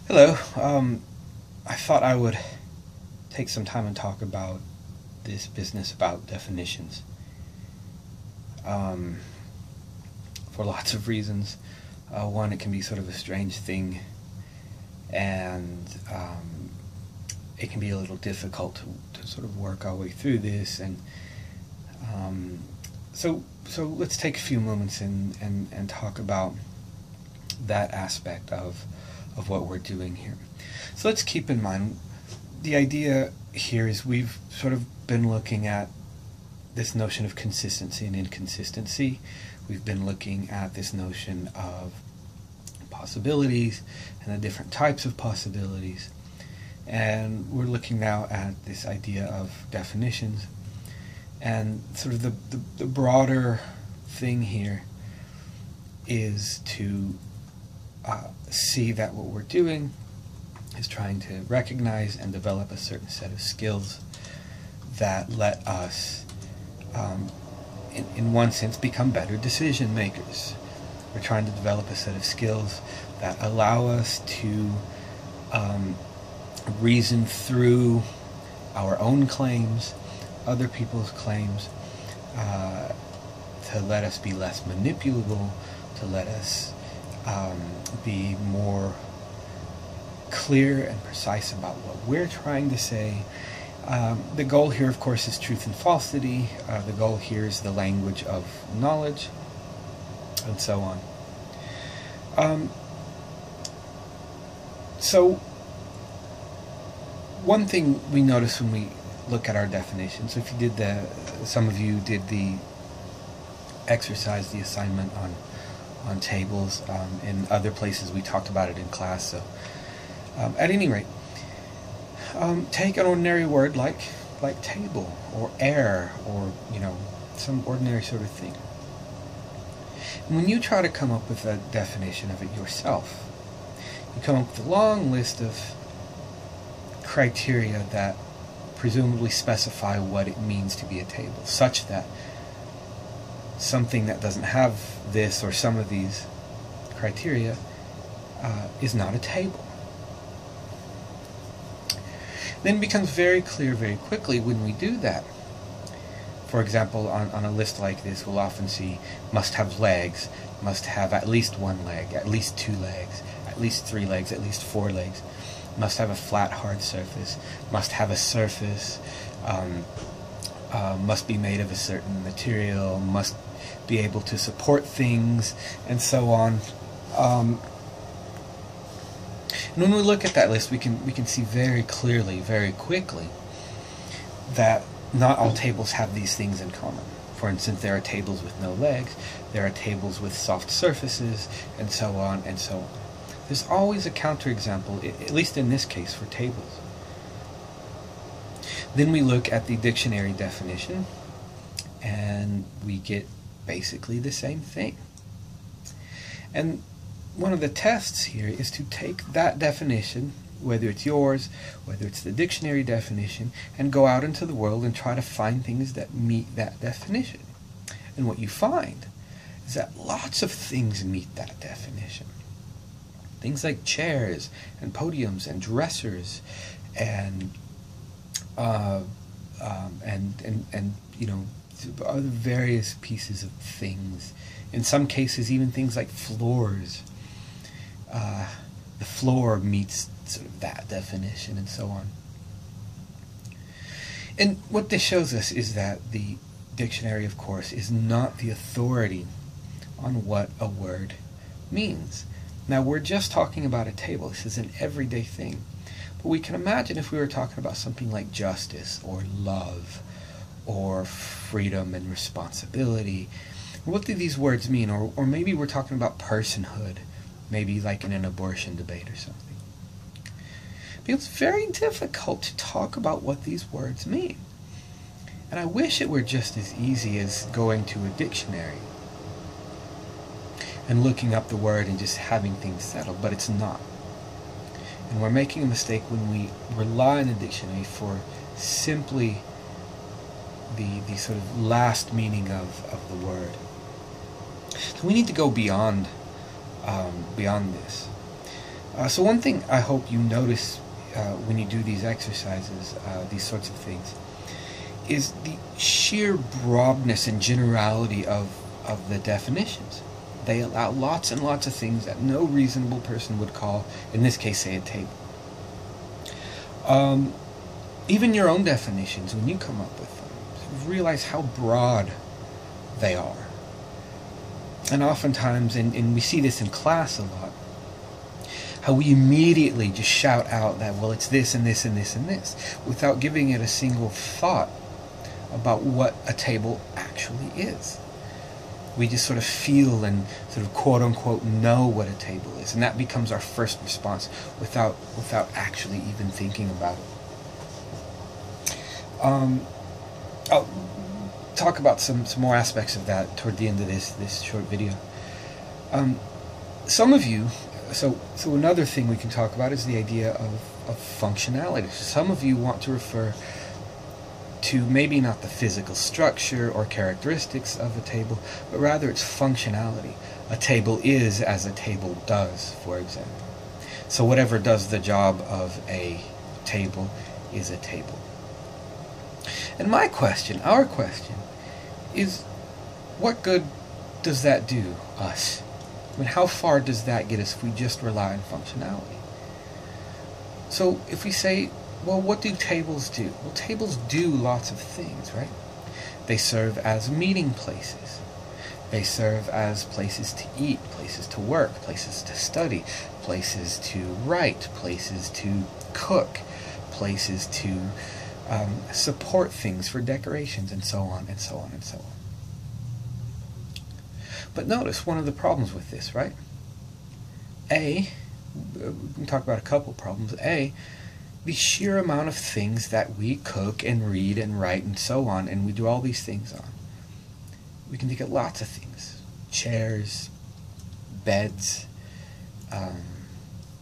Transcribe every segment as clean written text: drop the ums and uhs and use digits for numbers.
Hello. I thought I would take some time and talk about this business about definitions. Um, for lots of reasons. One, it can be sort of a strange thing, and it can be a little difficult to sort of work our way through this. And um, so let's take a few moments and talk about that aspect of what we're doing here. So let's keep in mind the idea here is we've sort of been looking at this notion of consistency and inconsistency. We've been looking at this notion of possibilities and the different types of possibilities. And we're looking now at this idea of definitions. And sort of the broader thing here is to see that what we're doing is trying to recognize and develop a certain set of skills that let us, in one sense, become better decision makers. We're trying to develop a set of skills that allow us to reason through our own claims, other people's claims, to let us be less manipulable, to let us be more clear and precise about what we're trying to say. The goal here, of course, is truth and falsity. The goal here is the language of knowledge, and so on. So one thing we notice when we look at our definitions, if you did some of you did the exercise, the assignment on tables. In other places we talked about it in class. So at any rate, take an ordinary word like table or air or some ordinary sort of thing. And when you try to come up with a definition of it yourself, you come up with a long list of criteria that presumably specify what it means to be a table, such that something that doesn't have this or some of these criteria is not a table. Then it becomes very clear very quickly when we do that. For example, on a list like this, we'll often see must have legs, must have at least one leg, at least two legs, at least three legs, at least four legs, must have a flat, hard surface, must have a surface, must be made of a certain material, must be able to support things, and so on. And when we look at that list, we can see very clearly, very quickly, that not all tables have these things in common. For instance, there are tables with no legs, there are tables with soft surfaces, and so on and so on. There's always a counterexample, at least in this case, for tables. Then we look at the dictionary definition, and we get basically the same thing. And one of the tests here is to take that definition, whether it's yours, whether it's the dictionary definition, and go out into the world and try to find things that meet that definition. And what you find is that lots of things meet that definition. Things like chairs and podiums and dressers and other various pieces of things. In some cases, even things like floors. The floor meets sort of that definition, and so on. And what this shows us is that the dictionary, of course, is not the authority on what a word means. Now, we're just talking about a table. This is an everyday thing. But we can imagine if we were talking about something like justice or love or freedom and responsibility. What do these words mean? Or maybe we're talking about personhood, maybe like in an abortion debate or something. But it's very difficult to talk about what these words mean. And I wish it were just as easy as going to a dictionary and looking up the word and just having things settled, but it's not. And we're making a mistake when we rely on the dictionary for simply the sort of last meaning of the word. So we need to go beyond this. So one thing I hope you notice when you do these exercises, these sorts of things, is the sheer broadness and generality of the definitions. They allow lots and lots of things that no reasonable person would call, in this case, say a table. Even your own definitions, when you come up with them, realize how broad they are. And oftentimes, and we see this in class a lot, how we immediately just shout out that, well, it's this and this and this and this, without giving it a single thought about what a table actually is. We just sort of feel and sort of quote-unquote know what a table is, and that becomes our first response without actually even thinking about it. I'll talk about some more aspects of that toward the end of this short video. Some of you, so another thing we can talk about is the idea of functionality. Some of you want to refer to maybe not the physical structure or characteristics of a table, but rather its functionality. A table is as a table does, for example. So whatever does the job of a table is a table. And my question, our question, is what good does that do us? I mean, how far does that get us if we just rely on functionality? So if we say, well, what do tables do? Well, tables do lots of things, right? They serve as meeting places. They serve as places to eat, places to work, places to study, places to write, places to cook, places to support things for decorations, and so on, and so on, and so on. But notice one of the problems with this, right? We can talk about a couple problems. The sheer amount of things that we cook and read and write and so on, and we do all these things on. We can think of lots of things. Chairs, beds,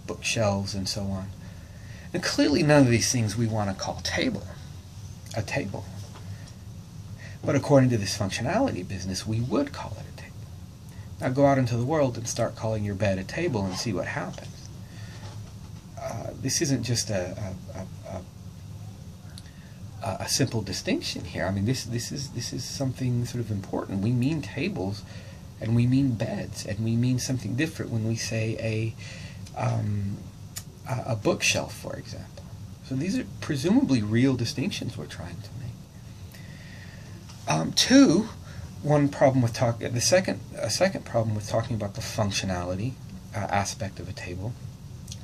bookshelves, and so on. And clearly none of these things we want to call a table. But according to this functionality business, we would call it a table. Now go out into the world and start calling your bed a table and see what happens. This isn't just a simple distinction here. I mean, this is something sort of important. We mean tables, and we mean beds, and we mean something different when we say a bookshelf, for example. So these are presumably real distinctions we're trying to make. One problem with a second problem with talking about the functionality aspect of a table,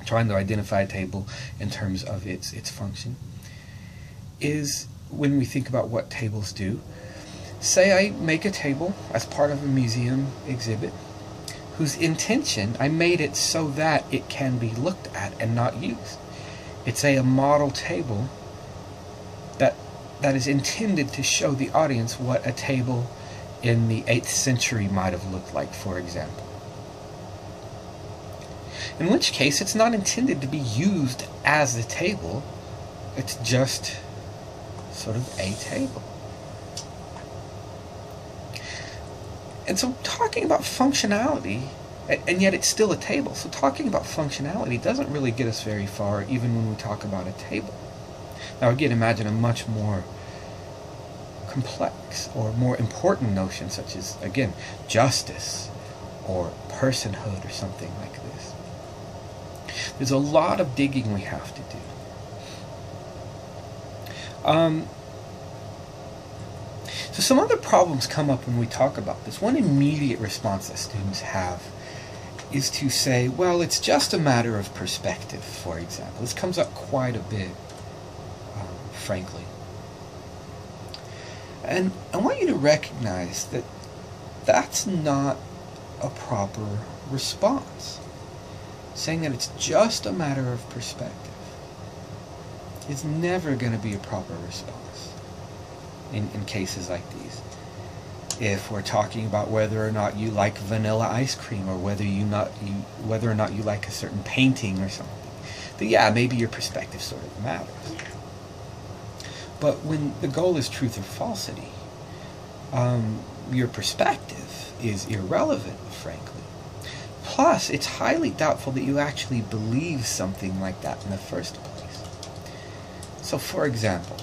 trying to identify a table in terms of its function, is when we think about what tables do. Say I make a table as part of a museum exhibit whose intention, I made it so that it can be looked at and not used. It's a model table that is intended to show the audience what a table in the 8th century might have looked like, for example. In which case, it's not intended to be used as a table. It's just sort of a table. And so talking about functionality, and yet it's still a table, so talking about functionality doesn't really get us very far, even when we talk about a table. Now again, imagine a much more complex or more important notion, such as, again, justice or personhood or something like this. There's a lot of digging we have to do. So some other problems come up when we talk about this. One immediate response that students have is to say, well, it's just a matter of perspective, for example. This comes up quite a bit, frankly. And I want you to recognize that that's not a proper response. Saying that it's just a matter of perspective is never going to be a proper response in cases like these. If we're talking about whether or not you like vanilla ice cream, or whether or not you like a certain painting or something, then yeah, maybe your perspective sort of matters. But when the goal is truth or falsity, your perspective is irrelevant, frankly. Plus, it's highly doubtful that you actually believe something like that in the first place. So, for example,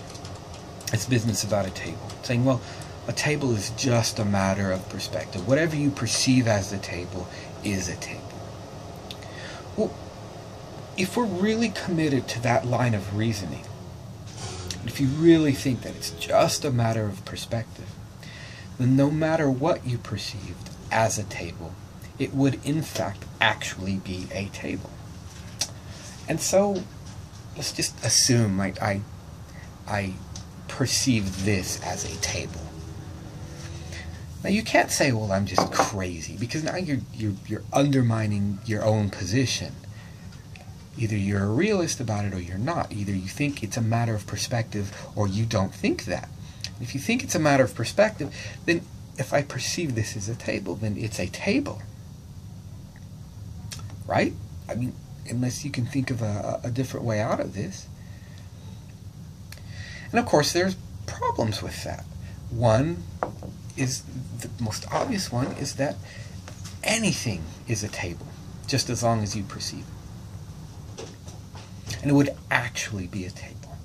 it's business about a table. Saying, well, a table is just a matter of perspective. Whatever you perceive as a table is a table. Well, if we're really committed to that line of reasoning, if you really think that it's just a matter of perspective, then no matter what you perceived as a table, it would in fact actually be a table. And so let's just assume like I perceive this as a table. Now you can't say, well, I'm just crazy, because now you're undermining your own position. Either you're a realist about it or you're not. Either you think it's a matter of perspective or you don't think that. If you think it's a matter of perspective, then if I perceive this as a table, then it's a table. Right? I mean, unless you can think of a different way out of this. And of course, there's problems with that. One is, the most obvious one, is that anything is a table, just as long as you perceive it. And it would actually be a table.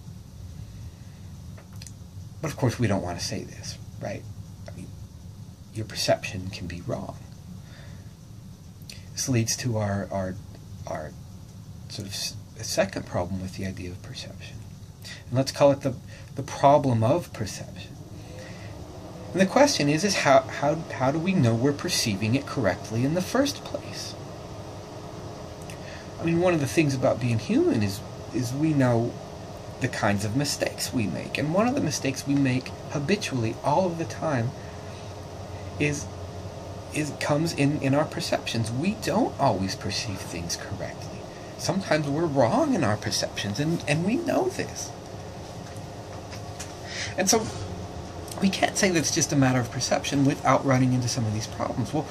But of course, we don't want to say this, right? I mean, your perception can be wrong. This leads to our sort of second problem with the idea of perception. And let's call it the problem of perception. And the question is how do we know we're perceiving it correctly in the first place? I mean, one of the things about being human is we know the kinds of mistakes we make. And one of the mistakes we make habitually all of the time comes in our perceptions. We don't always perceive things correctly. Sometimes we're wrong in our perceptions, and we know this. And so we can't say that it's just a matter of perception without running into some of these problems. Well,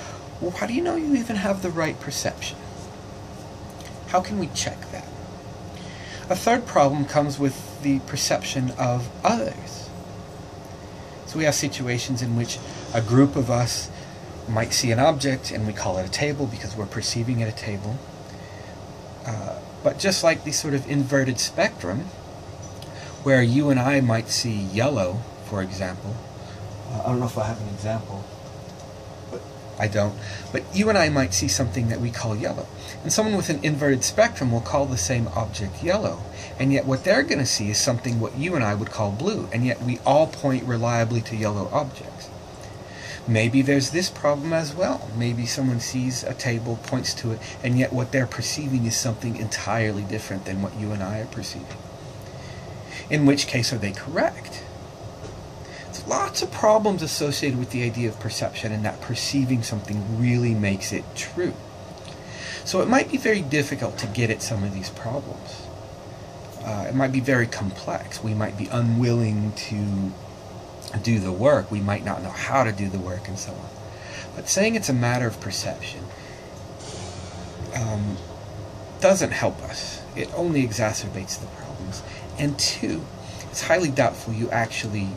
how do you know you even have the right perception? How can we check that? A third problem comes with the perception of others. So we have situations in which a group of us might see an object and we call it a table because we're perceiving it a table. But just like the sort of inverted spectrum, where you and I might see yellow, for example. I don't know if I have an example. But I don't. But you and I might see something that we call yellow. And someone with an inverted spectrum will call the same object yellow. And yet what they're going to see is something what you and I would call blue. And yet we all point reliably to yellow objects. Maybe there's this problem as well. Maybe someone sees a table, points to it, and yet what they're perceiving is something entirely different than what you and I are perceiving. In which case are they correct? There's lots of problems associated with the idea of perception, and that perceiving something really makes it true. So it might be very difficult to get at some of these problems. It might be very complex. We might be unwilling to do the work. We might not know how to do the work and so on. But saying it's a matter of perception doesn't help us. It only exacerbates the problems. And two, it's highly doubtful you actually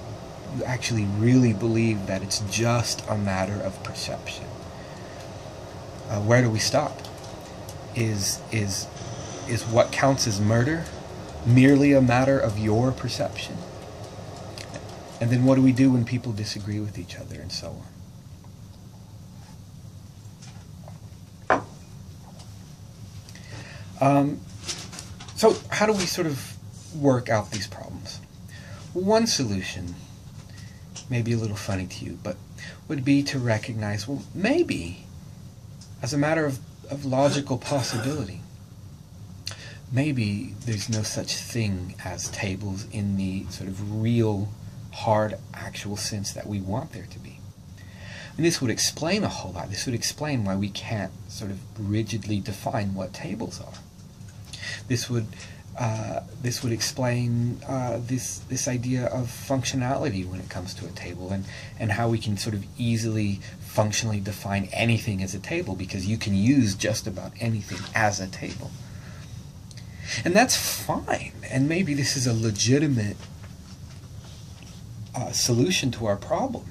really believe that it's just a matter of perception. Where do we stop? Is what counts as murder merely a matter of your perception? And then what do we do when people disagree with each other and so on? So how do we sort of work out these problems? One solution, maybe a little funny to you, but would be to recognize, well, maybe, as a matter of logical possibility, maybe there's no such thing as tables in the sort of real, hard, actual sense that we want there to be. And this would explain a whole lot. This would explain why we can't sort of rigidly define what tables are. This would explain this idea of functionality when it comes to a table, and how we can sort of easily functionally define anything as a table, because you can use just about anything as a table. And that's fine, and maybe this is a legitimate solution to our problem.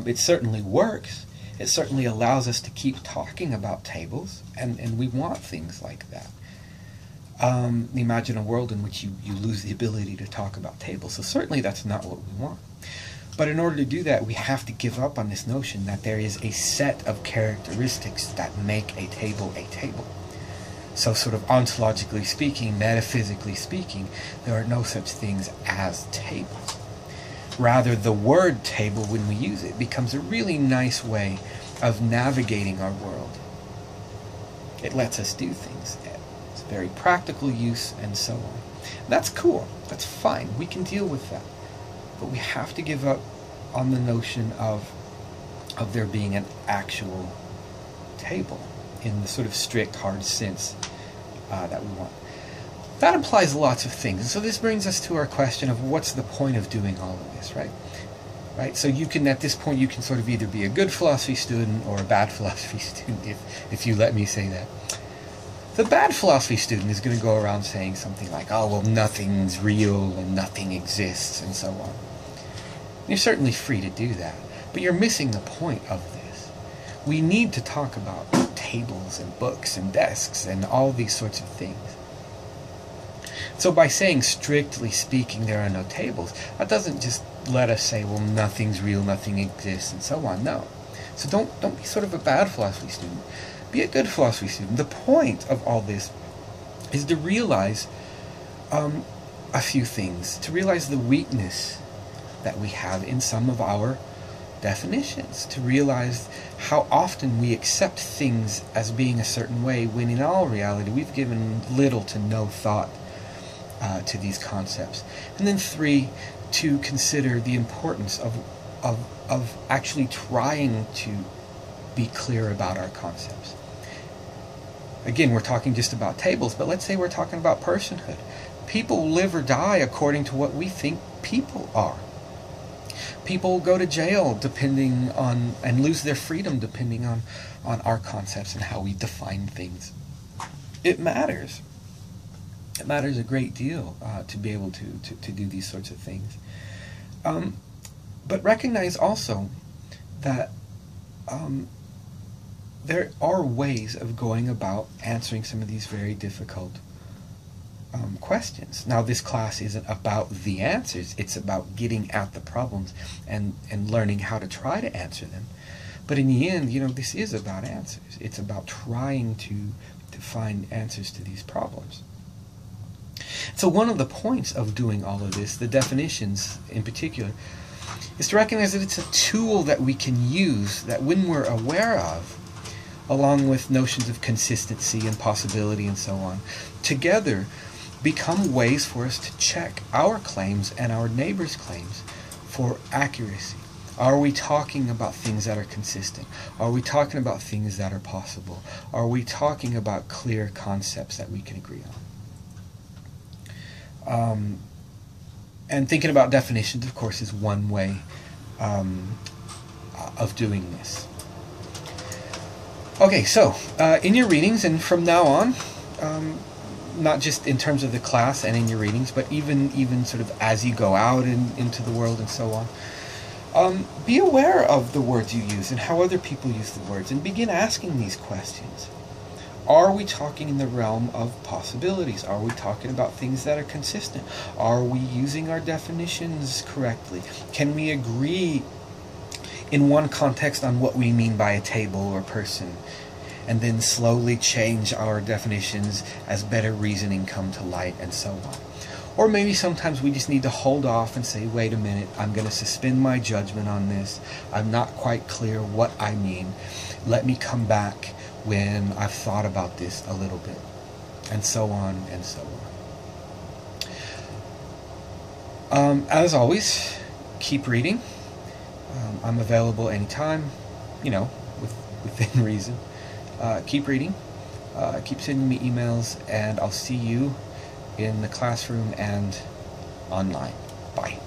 It certainly works, It certainly allows us to keep talking about tables, and we want things like that. Imagine a world in which you lose the ability to talk about tables. So certainly that's not what we want. But in order to do that, we have to give up on this notion that there is a set of characteristics that make a table a table. So sort of ontologically speaking, metaphysically speaking, there are no such things as tables. Rather, the word table, when we use it, becomes a really nice way of navigating our world. It lets us do things. It's a very practical use, and so on. That's cool. That's fine. We can deal with that. But we have to give up on the notion of there being an actual table in the sort of strict, hard sense that we want. That implies lots of things. So this brings us to our question of what's the point of doing all of this, right? Right? So you can, at this point, you can sort of either be a good philosophy student or a bad philosophy student, if you let me say that. The bad philosophy student is going to go around saying something like, oh, well, nothing's real and nothing exists, and so on. You're certainly free to do that, but you're missing the point of this. We need to talk about tables and books and desks and all these sorts of things. So by saying, strictly speaking, there are no tables, that doesn't just let us say, well, nothing's real, nothing exists, and so on. No. So don't be sort of a bad philosophy student. Be a good philosophy student. The point of all this is to realize a few things, to realize the weakness that we have in some of our definitions, to realize how often we accept things as being a certain way when in all reality we've given little to no thought to these concepts. And then 3, to consider the importance of actually trying to be clear about our concepts. Again, we're talking just about tables, but let's say we're talking about personhood. People live or die according to what we think people are. People go to jail depending on, and lose their freedom depending on our concepts and how we define things. It matters. It matters a great deal to be able to do these sorts of things. But recognize also that there are ways of going about answering some of these very difficult questions. Now, this class isn't about the answers. It's about getting at the problems and learning how to try to answer them. But in the end, this is about answers. It's about trying to find answers to these problems. So one of the points of doing all of this, the definitions in particular, is to recognize that it's a tool that we can use, that when we're aware of, along with notions of consistency and possibility and so on, together become ways for us to check our claims and our neighbors' claims for accuracy. Are we talking about things that are consistent? Are we talking about things that are possible? Are we talking about clear concepts that we can agree on? And thinking about definitions, of course, is one way of doing this. Okay, so in your readings, and from now on, not just in terms of the class and in your readings, but even sort of as you go out into the world and so on, be aware of the words you use and how other people use the words, and begin asking these questions. Are we talking in the realm of possibilities? Are we talking about things that are consistent? Are we using our definitions correctly? Can we agree in one context on what we mean by a table or person, and then slowly change our definitions as better reasoning come to light, and so on? Or maybe sometimes we just need to hold off and say, wait a minute, I'm going to suspend my judgment on this. I'm not quite clear what I mean. Let me come back when I've thought about this a little bit, and so on and so on. As always, keep reading. I'm available anytime, within reason. Keep reading, keep sending me emails, and I'll see you in the classroom and online. Bye.